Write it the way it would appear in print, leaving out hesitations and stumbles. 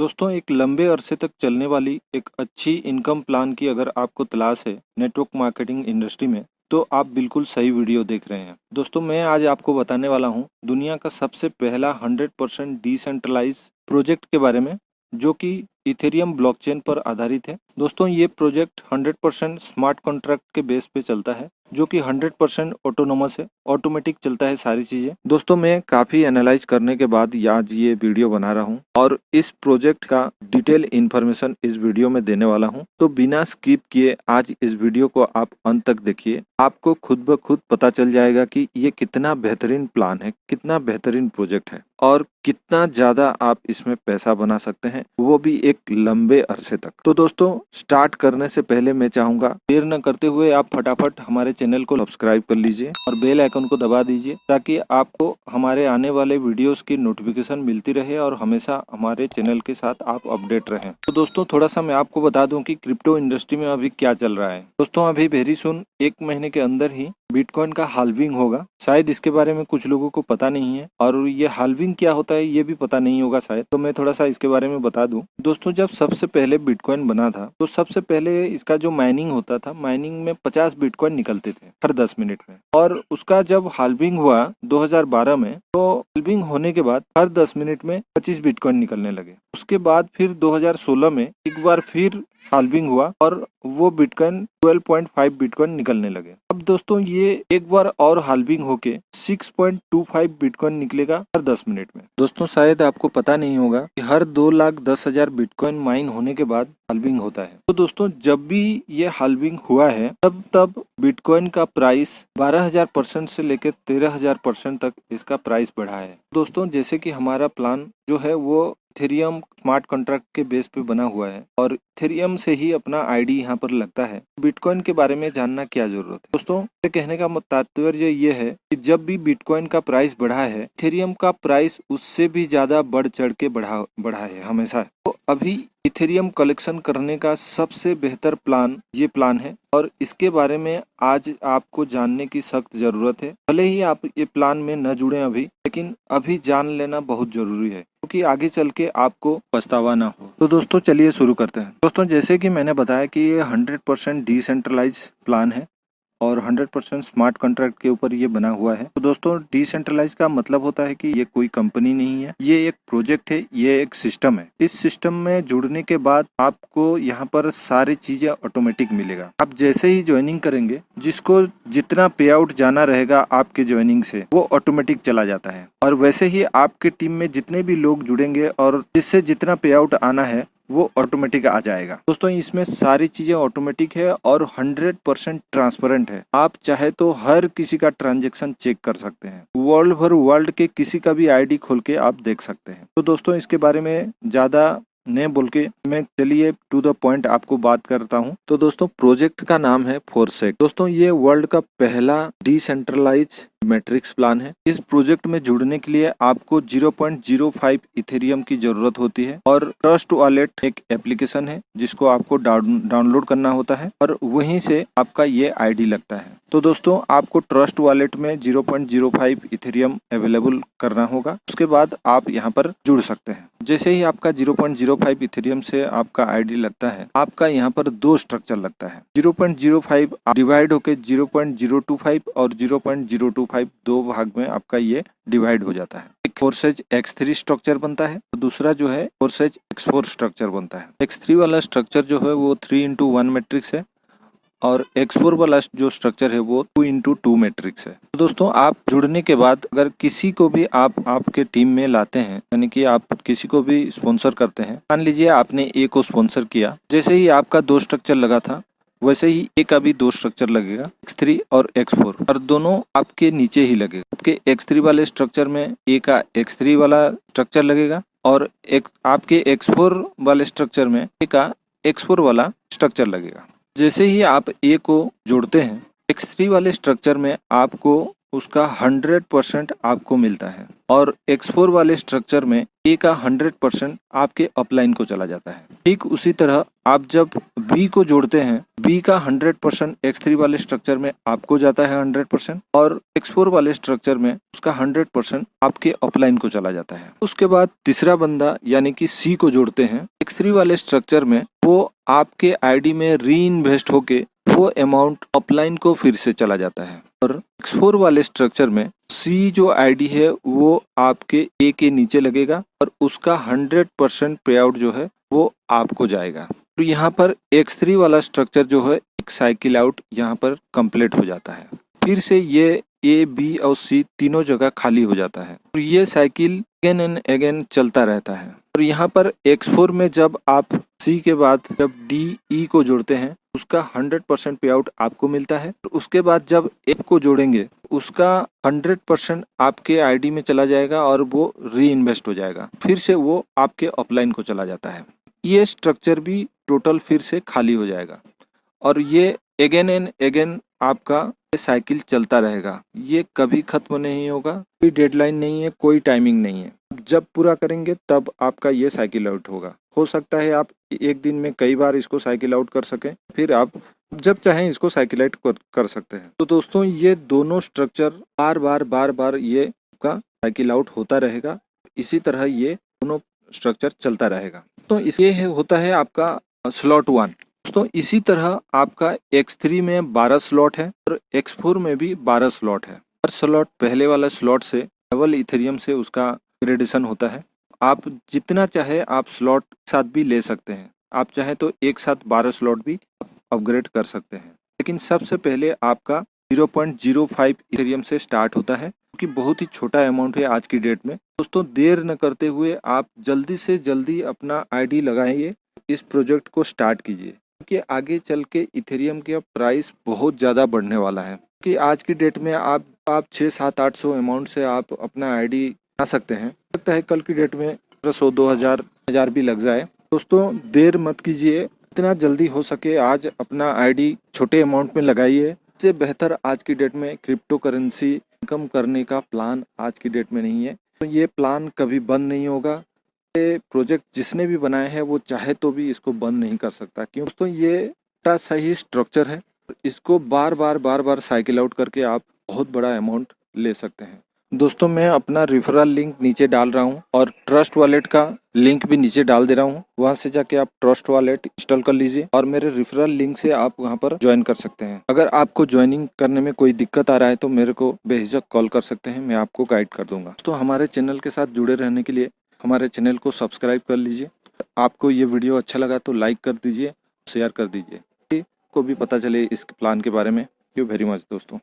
दोस्तों एक लंबे अरसे तक चलने वाली एक अच्छी इनकम प्लान की अगर आपको तलाश है नेटवर्क मार्केटिंग इंडस्ट्री में तो आप बिल्कुल सही वीडियो देख रहे हैं। दोस्तों मैं आज आपको बताने वाला हूं दुनिया का सबसे पहला 100% डिसेंट्रलाइज प्रोजेक्ट के बारे में जो कि इथेरियम ब्लॉकचेन पर आधारित है। दोस्तों ये प्रोजेक्ट 100% स्मार्ट कॉन्ट्रैक्ट के बेस पे चलता है जो कि 100% ऑटोनोमस है, ऑटोमेटिक चलता है सारी चीजें। दोस्तों मैं काफी एनालाइज करने के बाद आज ये वीडियो बना रहा हूँ और इस प्रोजेक्ट का डिटेल इन्फॉर्मेशन इस वीडियो में देने वाला हूँ, तो बिना स्किप किए आज इस वीडियो को आप अंत तक देखिए। आपको खुद ब खुद पता चल जाएगा कि ये कितना बेहतरीन प्लान है, कितना बेहतरीन प्रोजेक्ट है और कितना ज्यादा आप इसमें पैसा बना सकते हैं, वो भी एक लंबे अरसे तक। तो दोस्तों स्टार्ट करने से पहले मैं चाहूंगा देर न करते हुए आप फटाफट हमारे चैनल को सब्सक्राइब कर लीजिए और बेल आइकन को दबा दीजिए ताकि आपको हमारे आने वाले वीडियोस की नोटिफिकेशन मिलती रहे और हमेशा हमारे चैनल के साथ आप अपडेट रहें। तो दोस्तों थोड़ा सा मैं आपको बता दूं कि क्रिप्टो इंडस्ट्री में अभी क्या चल रहा है। दोस्तों अभी वेरी सुन 1 महीने के अंदर ही बिटकॉइन का हाल्विंग होगा। शायद इसके बारे में कुछ लोगों को पता नहीं है और ये हाल्विंग क्या होता है ये भी पता नहीं होगा शायद, तो मैं थोड़ा सा इसके बारे में बता दूं। दोस्तों जब सबसे पहले बिटकॉइन बना था तो सबसे पहले इसका जो माइनिंग होता था, माइनिंग में 50 बिटकॉइन निकलते थे हर 10 मिनट में, और उसका जब हाल्विंग हुआ 2012 में तो हाल्विंग होने के बाद हर 10 मिनट में 25 बिटकॉइन निकलने लगे। उसके बाद फिर 2016 में एक बार फिर हाल्विंग हुआ और वो बिटकॉइन 12.5 बिटकॉइन निकलने लगे। अब दोस्तों ये एक बार और हाल्विंग होके 6.25 बिटकॉइन निकलेगा हर 10 मिनट में। दोस्तों शायद आपको पता नहीं होगा कि हर 2,10,000 बिटकॉइन माइन होने के बाद हाल्विंग होता है। तो दोस्तों जब भी ये हाल्विंग हुआ है तब बिटकॉइन का प्राइस 12,000% से लेकर 13,000% तक इसका प्राइस बढ़ा है। दोस्तों जैसे कि हमारा प्लान जो है वो इथेरियम स्मार्ट कॉन्ट्रैक्ट के बेस पे बना हुआ है और इथेरियम से ही अपना आईडी यहाँ पर लगता है। बिटकॉइन के बारे में जानना क्या जरूरत है। दोस्तों मेरे कहने का तात्पर्य ये है कि जब भी बिटकॉइन का प्राइस बढ़ा है, इथेरियम का प्राइस उससे भी ज्यादा बढ़ चढ़ के बढ़ा है हमेशा। तो अभी इथेरियम कलेक्शन करने का सबसे बेहतर प्लान ये प्लान है और इसके बारे में आज आपको जानने की सख्त जरूरत है। भले ही आप ये प्लान में न जुड़े अभी, लेकिन अभी जान लेना बहुत जरूरी है क्योंकि आगे चल के आपको पछतावा ना हो। तो दोस्तों चलिए शुरू करते हैं। दोस्तों जैसे कि मैंने बताया कि ये 100% डिसेंट्रलाइज प्लान है और 100% स्मार्ट कॉन्ट्रैक्ट के ऊपर ये बना हुआ है। तो दोस्तों डिसेंट्रलाइज का मतलब होता है कि ये कोई कंपनी नहीं है, ये एक प्रोजेक्ट है, ये एक सिस्टम है। इस सिस्टम में जुड़ने के बाद आपको यहाँ पर सारी चीजें ऑटोमेटिक मिलेगा। आप जैसे ही ज्वाइनिंग करेंगे, जिसको जितना पे आउट जाना रहेगा आपके ज्वाइनिंग से वो ऑटोमेटिक चला जाता है और वैसे ही आपके टीम में जितने भी लोग जुड़ेंगे और जिससे जितना पे आउट आना है वो ऑटोमेटिक आ जाएगा। दोस्तों इसमें सारी चीजें ऑटोमेटिक है और 100% ट्रांसपेरेंट है। आप चाहे तो हर किसी का ट्रांजैक्शन चेक कर सकते हैं, वर्ल्ड के किसी का भी आईडी खोल के आप देख सकते हैं। तो दोस्तों इसके बारे में ज्यादा नहीं बोल के मैं चलिए टू द पॉइंट आपको बात करता हूं। तो दोस्तों प्रोजेक्ट का नाम है फोरसेक। दोस्तों ये वर्ल्ड का पहला डिसेंट्रलाइज मैट्रिक्स प्लान है। इस प्रोजेक्ट में जुड़ने के लिए आपको 0.05 इथेरियम की जरूरत होती है और ट्रस्ट वॉलेट एक एप्लीकेशन है जिसको आपको डाउनलोड करना होता है और वहीं से आपका ये आईडी लगता है। तो दोस्तों आपको ट्रस्ट वॉलेट में 0.05 इथेरियम अवेलेबल करना होगा, उसके बाद आप यहाँ पर जुड़ सकते हैं। जैसे ही आपका 0.05 इथेरियम से आपका आईडी लगता है, आपका यहाँ पर 2 स्ट्रक्चर लगता है। 0.05 डिवाइड होके 0.025 और 0.025 2 भाग में आपका ये डिवाइड हो जाता है। एक फोरसेज X3 स्ट्रक्चर बनता है, तो दूसरा जो है फोरसेज X4 स्ट्रक्चर बनता है। X3 वाला स्ट्रक्चर जो है वो 3x1 मैट्रिक्स है और X4 वाला जो स्ट्रक्चर है वो 2x2 मैट्रिक्स है। तो दोस्तों आप जुड़ने के बाद अगर किसी को भी आप आपके टीम में लाते हैं, यानी कि आप किसी को भी स्पॉन्सर करते हैं, मान लीजिए आपने ए को स्पॉन्सर किया, जैसे ही आपका 2 स्ट्रक्चर लगा था वैसे ही ए का भी 2 स्ट्रक्चर लगेगा, X3 और X4, और दोनों आपके नीचे ही लगेगा। आपके X3 वाले स्ट्रक्चर में ए का X3 वाला स्ट्रक्चर लगेगा और आपके X4 वाले स्ट्रक्चर में ए का X4 वाला स्ट्रक्चर लगेगा। जैसे ही आप ए को जोड़ते हैं, X3 वाले स्ट्रक्चर में आपको उसका 100% आपको मिलता है। और X4 वाले स्ट्रक्चर में A का 100% आपके अपलाइन को चला जाता है। ठीक उसी तरह आप जब B को जोड़ते हैं, B का 100% X3 वाले स्ट्रक्चर में आपको जाता है 100%, और X4 वाले स्ट्रक्चर में उसका 100% आपके अपलाइन को चला जाता है। उसके बाद तीसरा बंदा यानी कि C को जोड़ते हैं X3 वाले स्ट्रक्चर में, वो आपके आईडी में री इन्वेस्ट होके वो अमाउंट अपलाइन को फिर से चला जाता है। और X4 वाले स्ट्रक्चर में C जो आईडी है वो आपके A के नीचे लगेगा और उसका 100% पे आउट जो है वो आपको जाएगा। तो यहाँ पर X3 वाला स्ट्रक्चर जो है एक साइकिल आउट यहाँ पर कंप्लीट हो जाता है। फिर से ये A, B और C तीनों जगह खाली हो जाता है और ये साइकिल अगेन एंड अगेन चलता रहता है। और यहाँ पर X4 में जब आप C के बाद जब D, E को जोड़ते हैं उसका 100% पे आउट आपको मिलता है। और उसके बाद जब F को जोड़ेंगे उसका 100% आपके आईडी में चला जाएगा और वो री इन्वेस्ट हो जाएगा, फिर से वो आपके अपलाइन को चला जाता है। ये स्ट्रक्चर भी टोटल फिर से खाली हो जाएगा और ये अगेन एंड अगेन आपका ये साइकिल चलता रहेगा। ये कभी खत्म नहीं होगा, कोई डेडलाइन नहीं है, कोई टाइमिंग नहीं है। जब पूरा करेंगे तब आपका ये साइकिल आउट होगा। हो सकता है आप एक दिन में कई बार इसको साइकिल आउट कर सकें, फिर आप जब चाहें इसको साइकिल आउट कर सकते हैं। तो दोस्तों ये दोनों स्ट्रक्चर बार बार ये आपका साइकिल आउट होता रहेगा। इसी तरह ये दोनों स्ट्रक्चर चलता रहेगा। तो ये होता है आपका स्लॉट 1। दोस्तों इसी तरह आपका X3 में 12 स्लॉट है और X4 में भी 12 स्लॉट है। हर स्लॉट पहले वाला स्लॉट से डबल इथेरियम से उसका ग्रेडेशन होता है। आप जितना चाहे आप स्लॉट साथ भी ले सकते हैं। आप चाहे तो एक साथ 12 स्लॉट भी अपग्रेड कर सकते हैं, लेकिन सबसे पहले आपका 0.05 इथेरियम से स्टार्ट होता है, क्योंकि बहुत ही छोटा अमाउंट है आज की डेट में। दोस्तों देर न करते हुए आप जल्दी से जल्दी अपना आईडी लगाइए, इस प्रोजेक्ट को स्टार्ट कीजिए, क्योंकि आगे चल के इथेरियम का प्राइस बहुत ज़्यादा बढ़ने वाला है। कि आज की डेट में आप 600-700-800 अमाउंट से आप अपना आईडी बना सकते हैं। लगता है कल की डेट में 100, 2000 भी लग जाए। दोस्तों देर मत कीजिए, जितना जल्दी हो सके आज अपना आईडी छोटे अमाउंट में लगाइए। इससे बेहतर आज की डेट में क्रिप्टो करेंसी इनकम करने का प्लान आज की डेट में नहीं है। तो ये प्लान कभी बंद नहीं होगा। ये प्रोजेक्ट जिसने भी बनाया है वो चाहे तो भी इसको बंद नहीं कर सकता, क्यों दोस्तों ये छोटा सा ही स्ट्रक्चर है। इसको बार बार साइकिल आउट करके आप बहुत बड़ा अमाउंट ले सकते हैं। दोस्तों मैं अपना रेफरल लिंक नीचे डाल रहा हूं और ट्रस्ट वॉलेट का लिंक भी नीचे डाल दे रहा हूं। वहां से जाके आप ट्रस्ट वॉलेट इंस्टॉल कर लीजिए और मेरे रेफरल लिंक से आप वहां पर ज्वाइन कर सकते हैं। अगर आपको ज्वाइनिंग करने में कोई दिक्कत आ रहा है तो मेरे को बेझिझक कॉल कर सकते हैं, मैं आपको गाइड कर दूंगा। तो हमारे चैनल के साथ जुड़े रहने के लिए हमारे चैनल को सब्सक्राइब कर लीजिए। आपको ये वीडियो अच्छा लगा तो लाइक कर दीजिए, शेयर कर दीजिए, को भी पता चले इस प्लान के बारे में। थैंक यू वेरी मच दोस्तों।